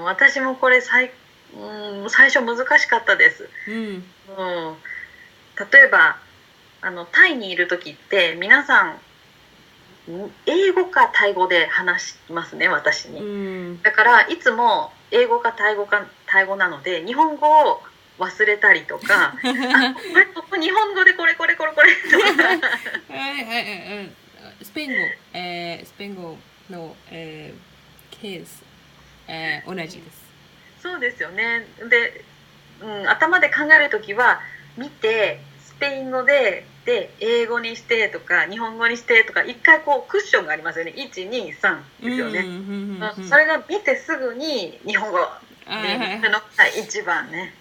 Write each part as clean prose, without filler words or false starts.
私もこれ最初難しかったです。例えばタイにいる時って皆さん英語かタイ語で話しますね、私に。だからいつも英語かタイ語なので日本語を忘れたりとかこれ日本語でこれとかスペイン語の、ケース、同じです。そうですよね。で、頭で考えるときは見てスペイン語で英語にしてとか日本語にしてとか一回こうクッションがありますよね。123ですよね。それが見てすぐに日本語で見るのが一番ね。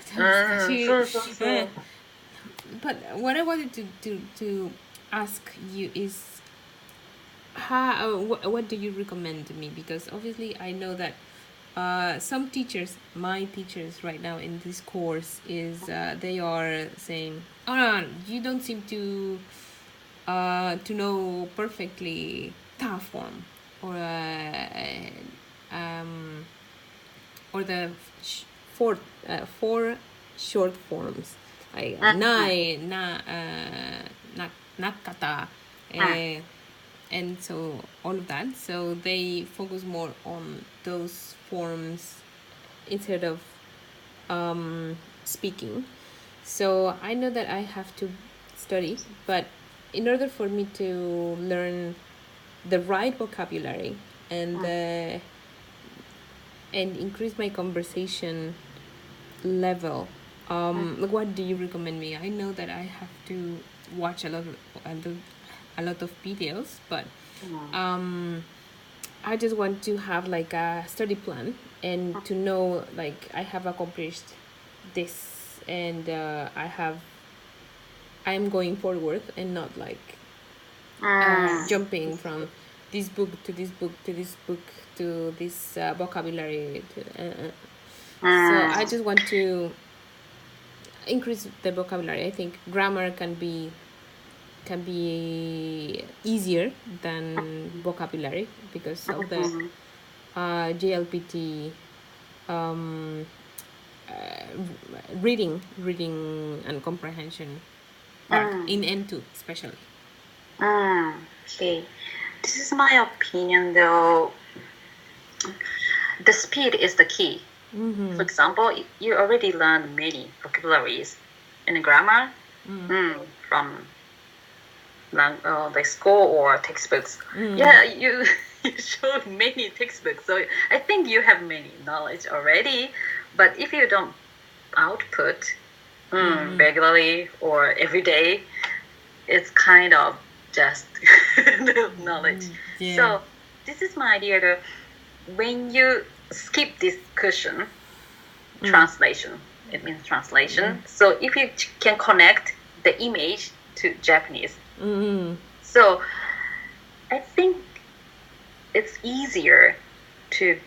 そうそうそう。But what I wanted to ask you is what do you recommend me? Because obviously I know that some teachers, my teachers right now in this course is they are saying, "Oh no, you don't seem to know perfectly ta form or the four short forms like nai nakata and so all of that, so they focus more on those forms instead of speaking. So I know that I have to study, but in order for me to learn the right vocabulary and increase my conversation level, what do you recommend me? I know that I have to watch a lot of videos, but I just want to have like a study plan and to know like I have accomplished this and I'm going forward and not like jumping from this book to this book to this book to this vocabulary so I just want to increase the vocabulary. I think grammar can be easier than vocabulary because of the JLPT reading and comprehension part in N2 especially. Okay. This is my opinion though. The speed is the key. For example, you already learned many vocabularies in grammar from the school or textbooks. Yeah, you showed many textbooks, so I think you have many knowledge already. But if you don't output regularly or every day, it's kind of just knowledge. So this is my idea that when you skip this cushion, translation, it means translation. So if you can connect the image to Japanese, so I think it's easier to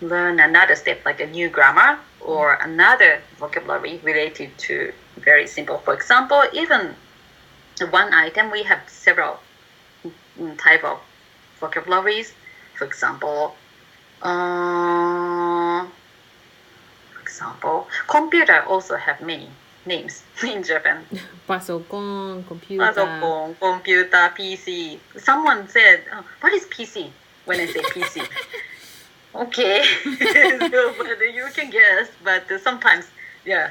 learn another step like a new grammar or another vocabulary related to very simple. For example, even one item we have several type of vocabularies. For example, computer also have many names in Japan. Pasokon, computer. Pasokon, computer, PC. Someone said, "What is PC?" When I say PC, okay, so, but you can guess. But sometimes,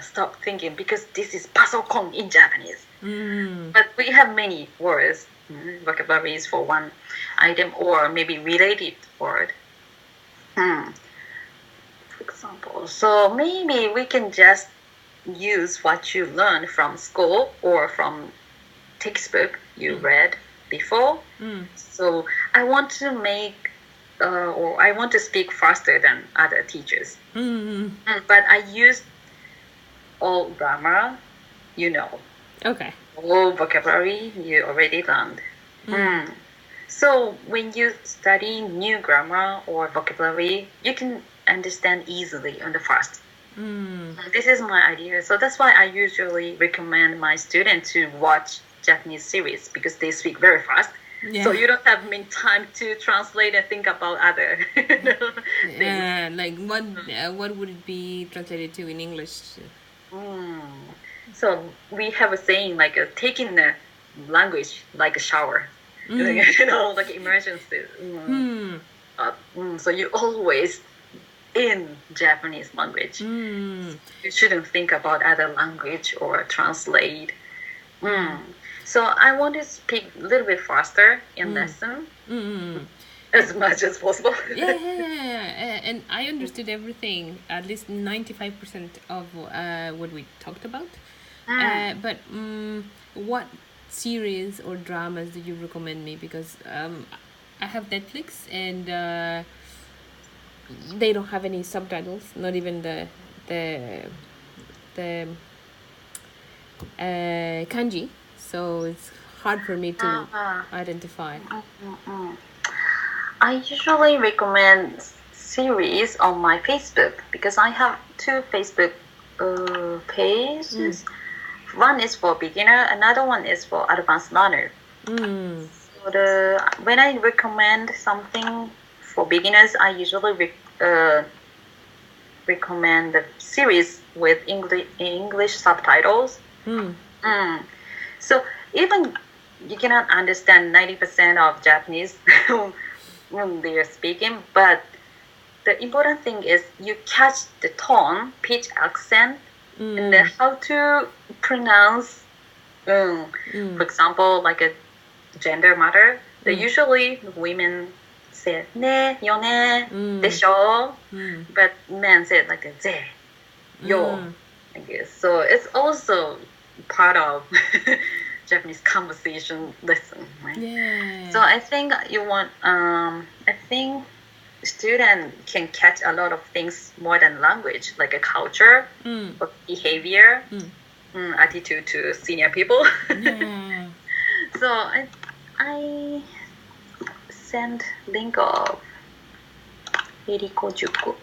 stop thinking because this is pasokon in Japanese. But we have many words, vocabularies for one item or maybe related word. For example, so maybe we can just use what you learned from school or from textbook you read before. So I want to make or I want to speak faster than other teachers. But I use all grammar, Okay. all vocabulary you already learned. So when you study new grammar or vocabulary, you can understand easily on the first. This is my idea. So that's why I usually recommend my students to watch Japanese series because they speak very fast. Yeah. So you don't have many time to translate and think about other things. Like what would it be translated to in English? Mm. So we have a saying like taking the language like a shower, like emergency. So you always in Japanese language. You shouldn't think about other language or translate. So I want to speak a little bit faster in lesson as much as possible. Yeah. And I understood everything, at least 95% of what we talked about. But what series or dramas do you recommend me? Because I have Netflix and they don't have any subtitles, not even the the kanji, so it's hard for me to identify. I usually recommend series on my Facebook because I have two Facebook pages. One is for beginner, another one is for advanced learner. So when I recommend something for beginners, I usually recommend the series with English subtitles. So even you cannot understand 90% of Japanese when they are speaking, but the important thing is you catch the tone, pitch, accent, and then how to pronounce. For example, like a gender matter, they usually women say ne, yone, desho, but men say it like a ze, yo. I guess so. It's also part of Japanese conversation lesson, right? Yeah. So I think you want. I think student can catch a lot of things more than language, like a culture, or behavior, attitude to senior people. Yeah. So I send link of Eriko Juku.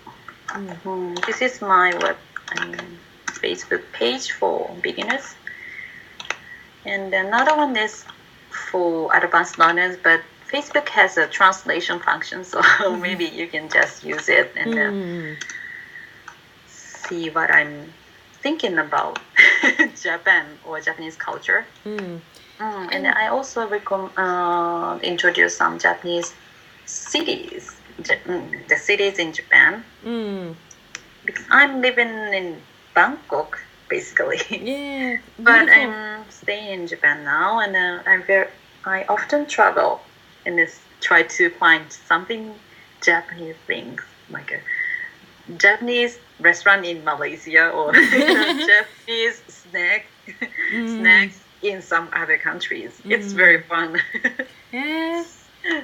This is my Facebook page for beginners, and another one is for advanced learners. But Facebook has a translation function, so maybe you can just use it and see what I'm thinking about Japan or Japanese culture. And I also introduce some Japanese cities, the cities in Japan. Because I'm living in Bangkok, basically. Yeah. But I'm staying in Japan now, and I often travel and try to find something Japanese things, like a Japanese restaurant in Malaysia or Japanese snacks in some other countries. It's very fun. Yeah.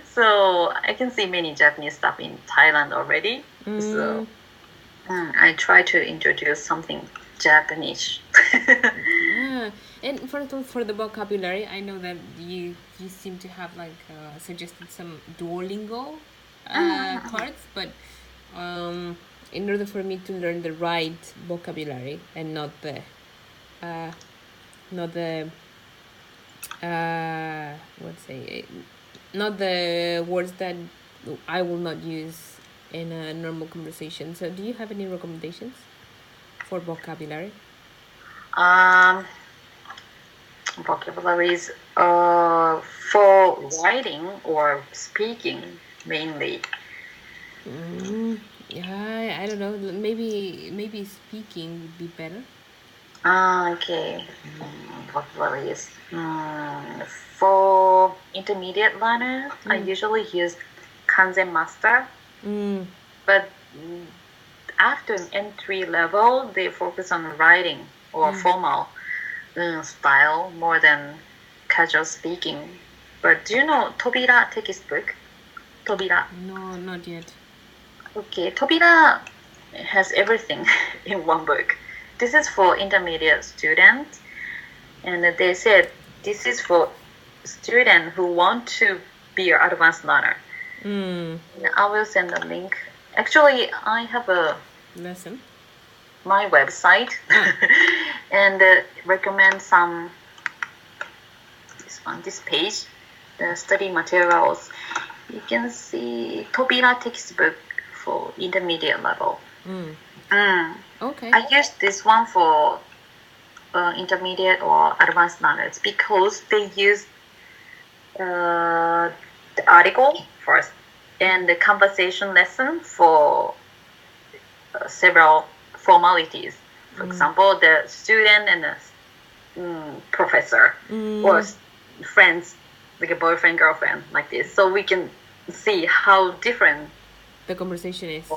So I can see many Japanese stuff in Thailand already. So I try to introduce something Japanese. And for the vocabulary, I know that you seem to have like suggested some Duolingo cards, but in order for me to learn the right vocabulary and not the not the words that I will not use in a normal conversation. So do you have any recommendations for vocabulary? Vocabularies for writing or speaking mainly. Yeah, I don't know. Maybe speaking would be better. Okay. Vocabularies. For intermediate learner, I usually use Kanzen Master. But after entry level, they focus on writing or formal style more than casual speaking. But do you know Tobira textbook? Tobira. No, not yet. Okay, Tobira has everything in one book. This is for intermediate students, and they said this is for students who want to be an advanced learner. I will send a link. Actually, I have a lesson. My website and recommend some this page the study materials, you can see Tobira textbook for intermediate level. Okay. I use this one for intermediate or advanced learners because they use the article first and the conversation lesson for several formalities. For example, the student and the professor or friends, like a boyfriend, girlfriend, like this. So we can see how different the conversation is.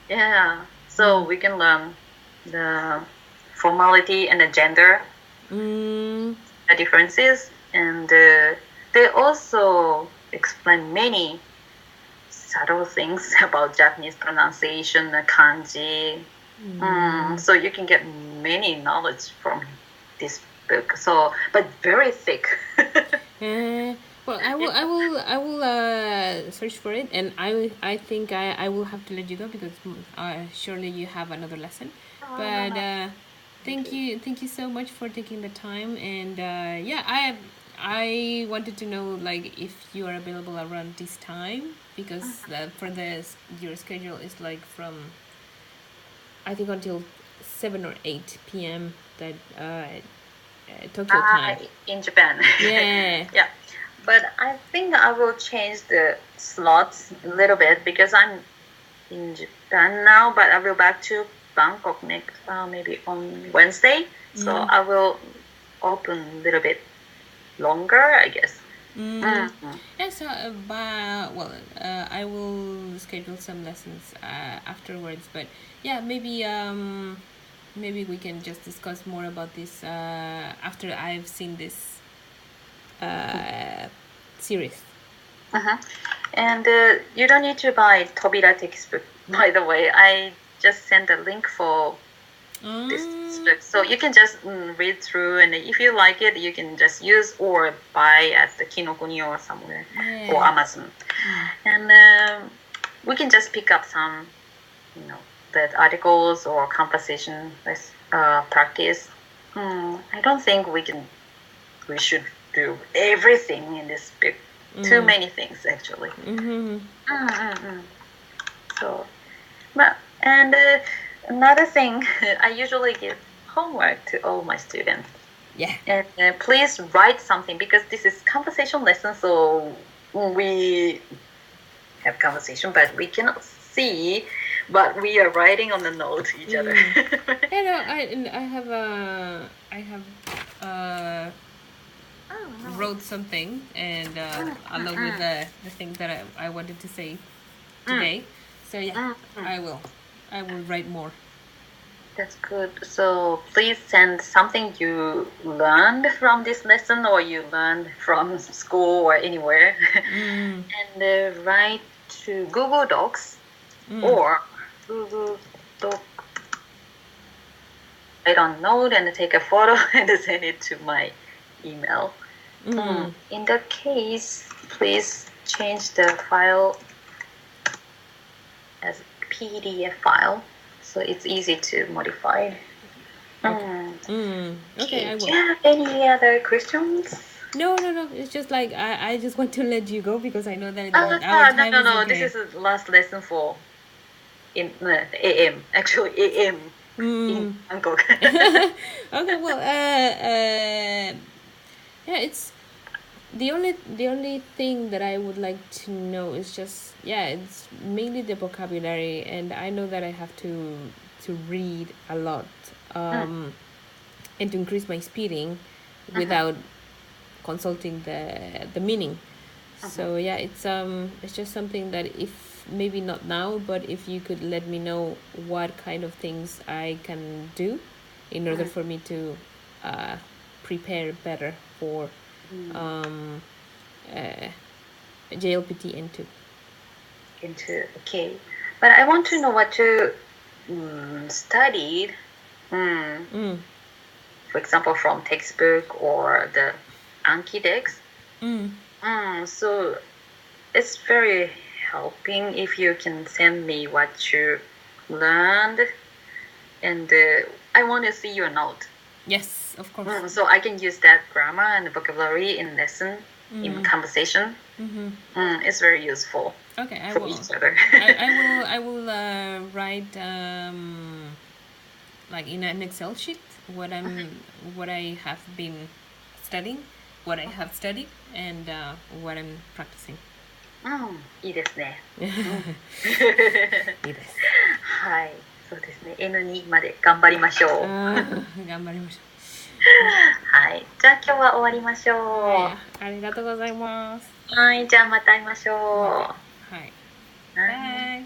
Yeah. So we can learn the formality and the gender, the differences, and they also explain many subtle things about Japanese pronunciation, the kanji. So you can get many knowledge from this book. So, but very thick. Well, I will search for it, and I think I will have to let you go because surely you have another lesson. But thank you so much for taking the time, and yeah, I wanted to know like if you are available around this time because for your schedule is like from I think until 7 or 8 p.m. that Tokyo time in Japan. Yeah. Yeah. But I think I will change the slots a little bit because I'm in Japan now, but I will back to Bangkok next, maybe on Wednesday. So I will open a little bit longer, I guess. Yeah, so I will schedule some lessons afterwards, but yeah, maybe we can just discuss more about this after I've seen this series. And you don't need to buy Tobira textbook, by the way. I just sent a link for this book. So you can just read through, and if you like it, you can just use or buy at the Kinokuni or somewhere or Amazon. And we can just pick up some, that articles or conversation practice. I don't think we should do everything in this book. Too many things actually. So, but and another thing, I usually give homework to all my students. Yeah. And please write something because this is conversation lesson. So we have conversation, but we cannot see what we are writing on the note each other. I have wrote something and along with the thing that I wanted to say today. So yeah, I will write more. That's good. So please send something you learned from this lesson or you learned from school or anywhere, and write to Google Docs or Google Doc. Write on note and take a photo and send it to my email. In that case, please change the file as PDF file. So it's easy to modify. Okay, I will. Do you have any other questions? No. It's just like I just want to let you go because I know that our time is okay. This is the last lesson for in AM. Actually, AM in Bangkok. Okay, well, yeah, it's the only thing that I would like to know is just it's mainly the vocabulary, and I know that I have to read a lot and to increase my speeding without consulting the meaning. So yeah, it's just something that if maybe not now, but if you could let me know what kind of things I can do in order for me to prepare better for JLPT N2. Okay, but I want to know what you studied. For example, from textbook or the Anki Dex. So it's very helping if you can send me what you learned, and I want to see your note. Yes, of course. So I can use that grammar and vocabulary in lesson in conversation. It's very useful Okay, I for will. each other. I will write like in an Excel sheet what I have been studying, what I have studied, and what I'm practicing. いいですね。いいです。はい、そうですね。N2 まで頑張りましょう。頑張りましょう。はい、じゃあ今日は終わりましょう。はい、ありがとうございます。はい、じゃあまた会いましょう。はい。バイ。はい、